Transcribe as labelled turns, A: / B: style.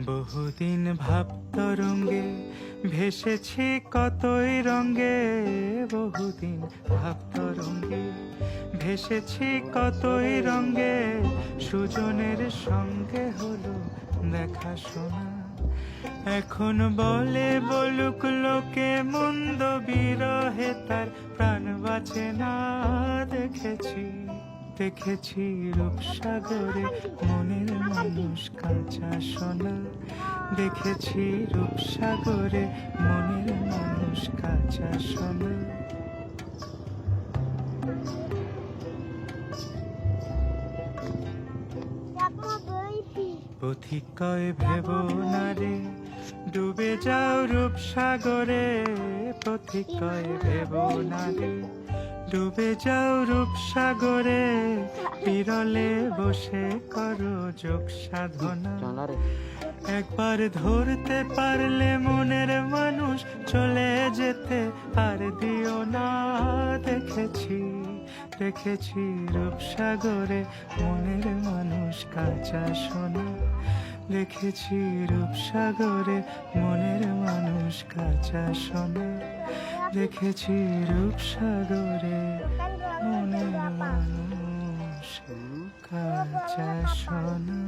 A: বহুদিন ভাব তরঙ্গে ভেসেছি কতই রঙ্গে, বহুদিন ভাব তরঙ্গে ভেসেছি কতই রঙ্গে, সুজনের সঙ্গে হলো দেখা শোনা। এখন বলে বলুক লোকে মন্দ বিরহে তার প্রাণ বাঁচে না। দেখেছি দেখেছি রূপসাগরে মনের মানুষ কাঁচা সোনা, দেখেছি রূপসাগরে মনের মানুষ কাঁচা সোনা। পথিক কয় ভেব না রে ডুবে যাও রূপসাগরে, পথিক কয় ভেব না রে ডুবে যাও রূপসাগরে, বিরলে বসে করো যোগ সাধনা। একবার ধরতে পারলে মনের মানুষ চলে যেতে আর দিও না। দেখেছি দেখেছি রূপসাগরে মনের মানুষ কাঁচা সোনা, দেখেছি রূপসাগরে মনের মানুষ কাঁচা সোনা, দেখেছি রূপসাগরে মনের মানুষ কাঁচা সোনা।